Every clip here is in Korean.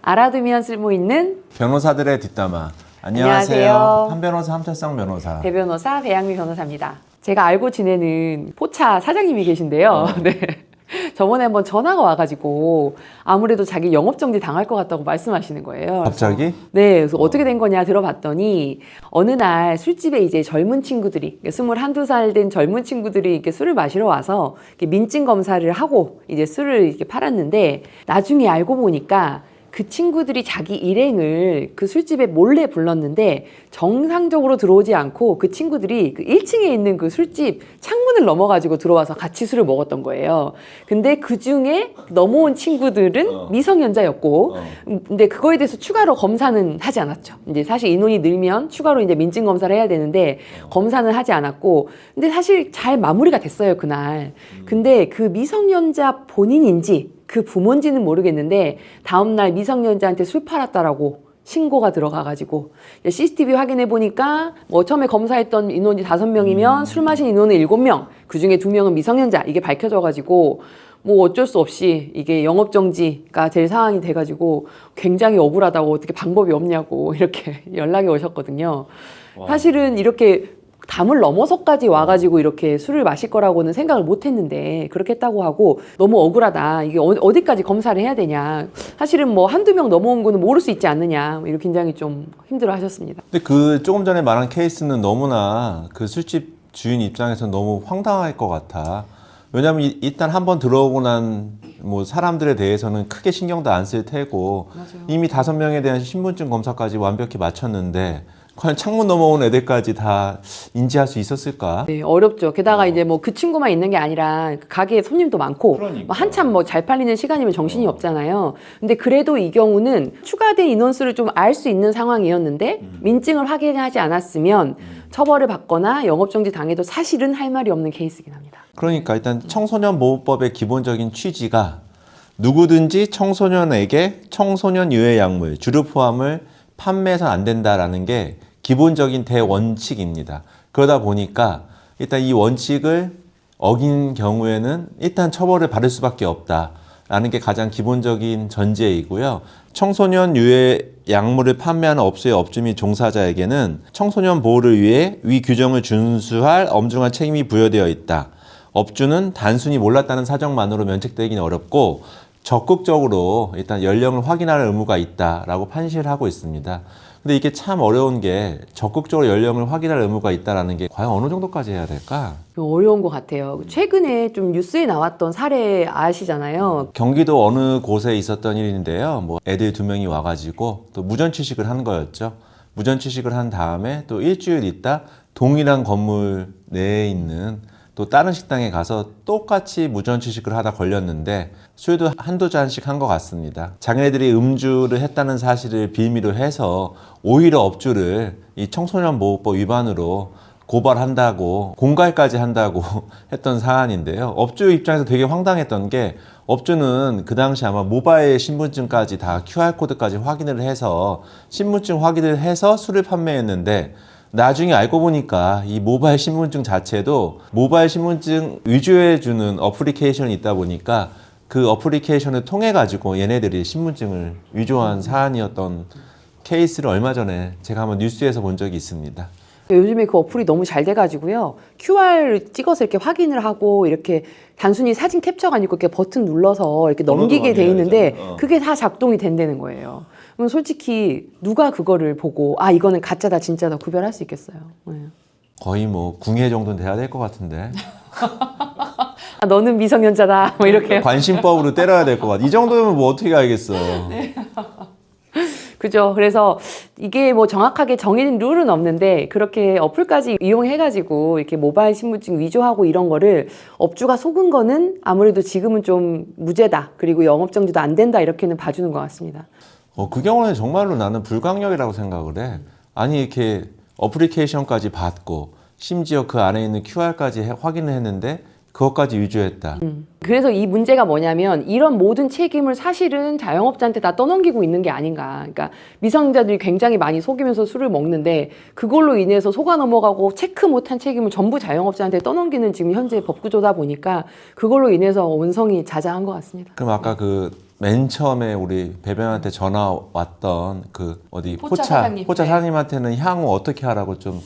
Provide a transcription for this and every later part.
알아두면 쓸모있는 변호사들의 뒷담화. 안녕하세요. 안녕하세요. 한변호사 함태성 변호사. 대변호사 배양미 변호사입니다. 제가 알고 지내는 포차 사장님이 계신데요. 네. 저번에 한번 전화가 와가지고 아무래도 자기 영업정지 당할 것 같다고 말씀하시는 거예요. 갑자기? 네, 그래서 어떻게 된 거냐 들어봤더니 어느 날 술집에 이제 젊은 친구들이 21~22살 된 젊은 친구들이 이렇게 술을 마시러 와서 이렇게 민증 검사를 하고 이제 술을 이렇게 팔았는데 나중에 알고 보니까 그 친구들이 자기 일행을 그 술집에 몰래 불렀는데 정상적으로 들어오지 않고 그 친구들이 그 1층에 있는 그 술집 창문을 넘어가지고 들어와서 같이 술을 먹었던 거예요. 근데 그 중에 넘어온 친구들은 미성년자였고, 근데 그거에 대해서 추가로 검사는 하지 않았죠. 이제 사실 인원이 늘면 추가로 이제 민증 검사를 해야 되는데 검사는 하지 않았고, 근데 사실 잘 마무리가 됐어요, 그날. 근데 그 미성년자 본인인지 그 부모인지는 모르겠는데 다음날 미성년자한테 술 팔았다라고 신고가 들어가가지고 CCTV 확인해 보니까 뭐 처음에 검사했던 인원이 5명이면 술 마신 인원은 7명, 그 중에 2명은 미성년자 이게 밝혀져가지고 뭐 어쩔 수 없이 이게 영업정지가 될 상황이 돼가지고 굉장히 억울하다고 어떻게 방법이 없냐고 이렇게 연락이 오셨거든요. 사실은 이렇게 담을 넘어서까지 와가지고 이렇게 술을 마실 거라고는 생각을 못 했는데 그렇게 했다고 하고 너무 억울하다. 이게 어디까지 검사를 해야 되냐. 사실은 뭐 한두 명 넘어온 거는 모를 수 있지 않느냐. 이렇게 굉장히 좀 힘들어 하셨습니다. 근데 그 조금 전에 말한 케이스는 너무나 그 술집 주인 입장에서 너무 황당할 것 같아. 왜냐면 일단 한번 들어오고 난 뭐 사람들에 대해서는 크게 신경도 안 쓸 테고 맞아요. 이미 5명에 대한 신분증 검사까지 완벽히 마쳤는데 과연 창문 넘어온 애들까지 다 인지할 수 있었을까? 네, 어렵죠. 게다가 이제 뭐 그 친구만 있는 게 아니라 가게에 손님도 많고 그러니까. 뭐 한참 뭐 잘 팔리는 시간이면 정신이 없잖아요. 근데 그래도 이 경우는 추가된 인원수를 좀 알 수 있는 상황이었는데 민증을 확인하지 않았으면 처벌을 받거나 영업정지 당해도 사실은 할 말이 없는 케이스이긴 합니다. 그러니까 일단 청소년 보호법의 기본적인 취지가 누구든지 청소년에게 청소년 유해 약물, 주류 포함을 판매해서는 안 된다라는 게 기본적인 대원칙입니다. 그러다 보니까 일단 이 원칙을 어긴 경우에는 일단 처벌을 받을 수밖에 없다라는 게 가장 기본적인 전제이고요. 청소년 유해 약물을 판매하는 업소의 업주 및 종사자에게는 청소년 보호를 위해 위 규정을 준수할 엄중한 책임이 부여되어 있다. 업주는 단순히 몰랐다는 사정만으로 면책되기는 어렵고 적극적으로 일단 연령을 확인할 의무가 있다라고 판시를 하고 있습니다. 근데 이게 참 어려운 게 적극적으로 연령을 확인할 의무가 있다라는 게 과연 어느 정도까지 해야 될까? 어려운 것 같아요. 최근에 좀 뉴스에 나왔던 사례 아시잖아요. 경기도 어느 곳에 있었던 일인데요. 뭐 애들 2명이 와가지고 또 무전 취식을 한 거였죠. 무전 취식을 한 다음에 또 일주일 있다 동일한 건물 내에 있는 또 다른 식당에 가서 똑같이 무전 취식을 하다 걸렸는데 술도 한두 잔씩 한 것 같습니다. 자기네들이 음주를 했다는 사실을 빌미로 해서 오히려 업주를 이 청소년 보호법 위반으로 고발한다고 공갈까지 한다고 했던 사안인데요. 업주 입장에서 되게 황당했던 게 업주는 그 당시 아마 모바일 신분증까지 다 QR코드까지 확인을 해서 신분증 확인을 해서 술을 판매했는데 나중에 알고 보니까 이 모바일 신분증 자체도 모바일 신분증 위조해주는 어플리케이션이 있다 보니까 그 어플리케이션을 통해 가지고 얘네들이 신분증을 위조한 사안이었던 케이스를 얼마 전에 제가 한번 뉴스에서 본 적이 있습니다. 요즘에 그 어플이 너무 잘 돼가지고요. QR을 찍어서 이렇게 확인을 하고 이렇게 단순히 사진 캡처가 아니고 이렇게 버튼 눌러서 이렇게 넘기게 돼 있는데 그게 다 작동이 된다는 거예요. 그럼 솔직히 누가 그거를 보고 아 이거는 가짜다 진짜다 구별할 수 있겠어요. 네. 거의 뭐 궁예 정도는 돼야 될 것 같은데 아, 너는 미성년자다 뭐 이렇게. 관심법으로 때려야 될 것 같아. 이 정도면 뭐 어떻게 알겠어. 그죠. 그래서 이게 뭐 정확하게 정해진 룰은 없는데 그렇게 어플까지 이용해가지고 이렇게 모바일 신분증 위조하고 이런 거를 업주가 속은 거는 아무래도 지금은 좀 무죄다. 그리고 영업정지도 안 된다. 이렇게는 봐주는 것 같습니다. 그 경우는 정말로 나는 불강력이라고 생각을 해. 아니 이렇게 어플리케이션까지 받고 심지어 그 안에 있는 QR까지 확인을 했는데 그것까지 위조했다. 그래서 이 문제가 뭐냐면 이런 모든 책임을 사실은 자영업자한테 다 떠넘기고 있는 게 아닌가. 그러니까 미성년자들이 굉장히 많이 속이면서 술을 먹는데 그걸로 인해서 속아 넘어가고 체크 못한 책임을 전부 자영업자한테 떠넘기는 지금 현재 법구조다 보니까 그걸로 인해서 원성이 자자한 것 같습니다. 그럼 아까 그 맨 처음에 우리 배변한테 전화 왔던 그 어디 포차 사장님. 포차 네. 사장님한테는 향후 어떻게 하라고 좀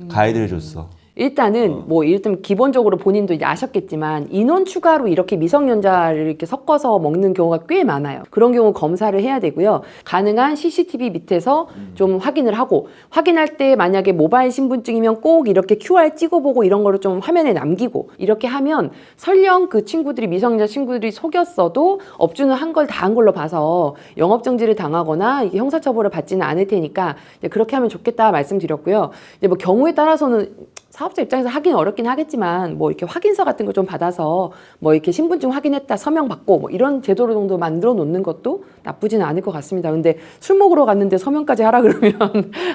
가이드를 줬어. 일단은 뭐 일단 기본적으로 본인도 이제 아셨겠지만 인원 추가로 이렇게 미성년자를 이렇게 섞어서 먹는 경우가 꽤 많아요. 그런 경우 검사를 해야 되고요. 가능한 CCTV 밑에서 좀 확인을 하고 확인할 때 만약에 모바일 신분증이면 꼭 이렇게 QR 찍어보고 이런 거를 좀 화면에 남기고 이렇게 하면 설령 그 친구들이 미성년자 친구들이 속였어도 업주는 한 걸 다 한 걸로 봐서 영업정지를 당하거나 이게 형사처벌을 받지는 않을 테니까 이제 그렇게 하면 좋겠다 말씀드렸고요. 이제 뭐 경우에 따라서는 사업자 입장에서 하긴 어렵긴 하겠지만 뭐 이렇게 확인서 같은 거 좀 받아서 뭐 이렇게 신분증 확인했다 서명 받고 뭐 이런 제도를 정도 만들어 놓는 것도 나쁘지는 않을 것 같습니다. 근데 술 먹으러 갔는데 서명까지 하라 그러면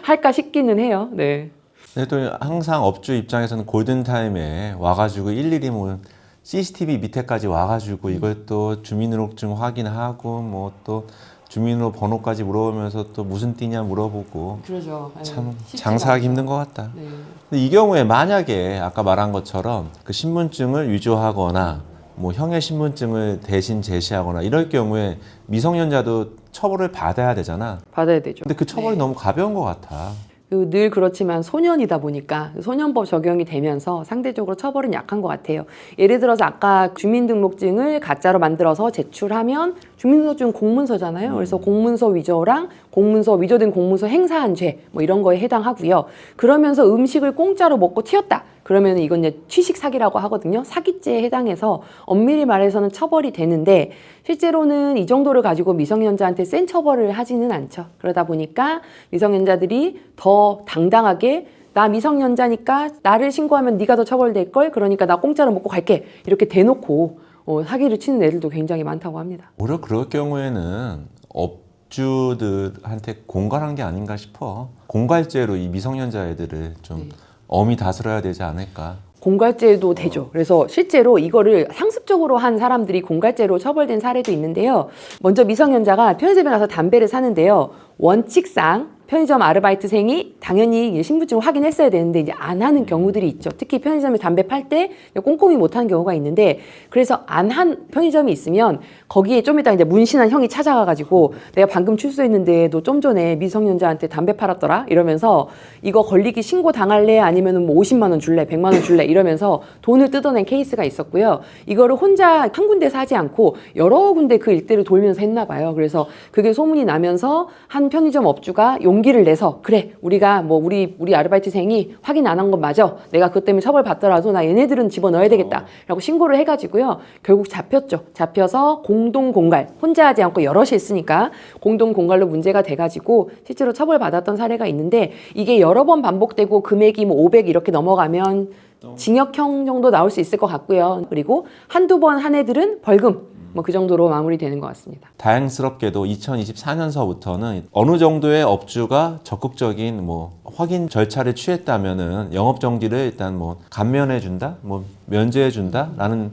할까 싶기는 해요. 네. 근데 또 항상 업주 입장에서는 골든타임에 와가지고 일일이 뭐 CCTV 밑에까지 와가지고 이걸 또 주민등록증 확인하고 뭐 또 주민으로 번호까지 물어보면서 또 무슨 띠냐 물어보고 그러죠. 참 장사하기 힘든 것 같다. 네. 근데 이 경우에 만약에 아까 말한 것처럼 그 신분증을 위조하거나 뭐 형의 신분증을 대신 제시하거나 이럴 경우에 미성년자도 처벌을 받아야 되잖아. 받아야 되죠. 근데 그 처벌이 너무 가벼운 것 같아. 늘 그렇지만 소년이다 보니까 소년법 적용이 되면서 상대적으로 처벌은 약한 것 같아요. 예를 들어서 아까 주민등록증을 가짜로 만들어서 제출하면 주민등록증은 공문서잖아요. 그래서 공문서 위조랑 공문서 위조된 공문서 행사한 죄 뭐 이런 거에 해당하고요. 그러면서 음식을 공짜로 먹고 튀었다. 그러면 이건 이제 취식 사기라고 하거든요. 사기죄에 해당해서 엄밀히 말해서는 처벌이 되는데 실제로는 이 정도를 가지고 미성년자한테 센 처벌을 하지는 않죠. 그러다 보니까 미성년자들이 더 당당하게 나 미성년자니까 나를 신고하면 네가 더 처벌될 걸. 그러니까 나 공짜로 먹고 갈게. 이렇게 대놓고 사기를 치는 애들도 굉장히 많다고 합니다. 오히려 그럴 경우에는 업주들한테 공갈한 게 아닌가 싶어. 공갈죄로 이 미성년자 애들을 좀 엄히 다스려야 되지 않을까. 공갈죄도 되죠. 그래서 실제로 이거를 상습적으로 한 사람들이 공갈죄로 처벌된 사례도 있는데요. 먼저 미성년자가 편의점에 가서 담배를 사는데요. 원칙상 편의점 아르바이트생이 당연히 신분증을 확인했어야 되는데 이제 안 하는 경우들이 있죠. 특히 편의점에 담배 팔 때 꼼꼼히 못 하는 경우가 있는데 그래서 안 한 편의점이 있으면 거기에 좀 이따 이제 문신한 형이 찾아가가지고 내가 방금 출소했는데 너 좀 전에 미성년자한테 담배 팔았더라 이러면서 이거 걸리기 신고 당할래 아니면은 뭐 50만 원 줄래 100만 원 줄래 이러면서 돈을 뜯어낸 케이스가 있었고요. 이거를 혼자 한 군데서 하지 않고 여러 군데 그 일대를 돌면서 했나 봐요. 그래서 그게 소문이 나면서 한 편의점 업주가 용기를 내서 그래 우리가 뭐 우리 아르바이트생이 확인 안 한 건 맞아 내가 그것 때문에 처벌 받더라도 나 얘네들은 집어넣어야 되겠다 라고 신고를 해가지고요 결국 잡혔죠. 잡혀서 공동공갈 혼자 하지 않고 여럿이 했으니까 공동공갈로 문제가 돼가지고 실제로 처벌받았던 사례가 있는데 이게 여러 번 반복되고 금액이 뭐 500 이렇게 넘어가면 징역형 정도 나올 수 있을 것 같고요. 그리고 한두 번 한 애들은 벌금 뭐 그 정도로 마무리되는 것 같습니다. 다행스럽게도 2024년서부터는 어느 정도의 업주가 적극적인 뭐 확인 절차를 취했다면은 영업 정지를 일단 뭐 감면해 준다, 뭐 면제해 준다라는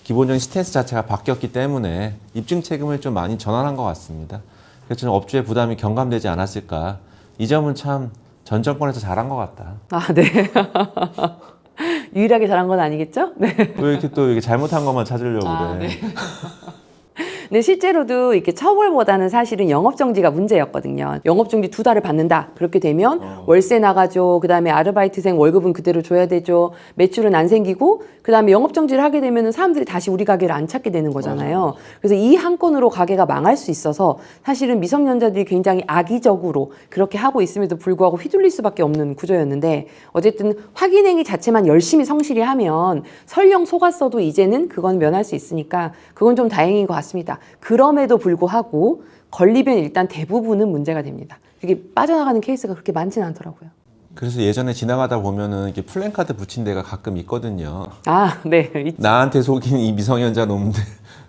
기본적인 스탠스 자체가 바뀌었기 때문에 입증 책임을 좀 많이 전환한 것 같습니다. 그래서 저는 업주의 부담이 경감되지 않았을까. 이 점은 참 전 정권에서 잘한 것 같다. 아, 네. 유일하게 잘한 건 아니겠죠? 네. 왜 이렇게 또 이게 잘못한 것만 찾으려고 그래. 네. 근데 실제로도 이렇게 처벌보다는 사실은 영업정지가 문제였거든요. 영업정지 2달을 받는다. 그렇게 되면 월세 나가죠. 그 다음에 아르바이트생 월급은 그대로 줘야 되죠. 매출은 안 생기고 그 다음에 영업정지를 하게 되면 사람들이 다시 우리 가게를 안 찾게 되는 거잖아요. 그래서 이 한 건으로 가게가 망할 수 있어서 사실은 미성년자들이 굉장히 악의적으로 그렇게 하고 있음에도 불구하고 휘둘릴 수밖에 없는 구조였는데 어쨌든 확인행위 자체만 열심히 성실히 하면 설령 속았어도 이제는 그건 면할 수 있으니까 그건 좀 다행인 것 같습니다. 그럼에도 불구하고 걸리면 일단 대부분은 문제가 됩니다. 이게 빠져나가는 케이스가 그렇게 많지는 않더라고요. 그래서 예전에 지나가다 보면은 이렇게 플랜카드 붙인 데가 가끔 있거든요. 아, 네. 나한테 속인 이 미성년자 놈들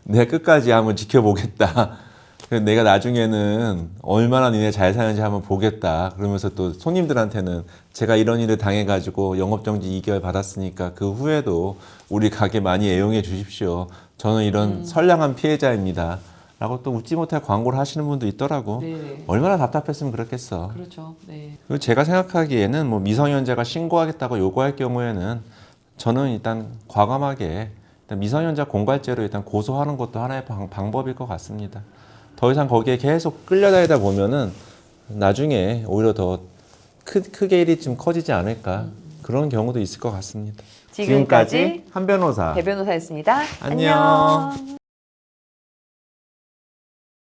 내가 끝까지 한번 지켜보겠다. 그래서 내가 나중에는 얼마나 니네 잘 사는지 한번 보겠다. 그러면서 또 손님들한테는 제가 이런 일을 당해가지고 영업정지 2개월 받았으니까 그 후에도 우리 가게 많이 애용해 주십시오. 저는 이런 선량한 피해자입니다. 라고 또 웃지 못할 광고를 하시는 분도 있더라고. 네. 얼마나 답답했으면 그렇겠어. 그렇죠. 네. 그리고 제가 생각하기에는 뭐 미성년자가 신고하겠다고 요구할 경우에는 저는 일단 과감하게 일단 미성년자 공갈죄로 일단 고소하는 것도 하나의 방법일 것 같습니다. 더 이상 거기에 계속 끌려다니다 보면은 나중에 오히려 더 크게 일이 좀 커지지 않을까 그런 경우도 있을 것 같습니다. 지금까지 한 변호사 배 변호사였습니다. 안녕.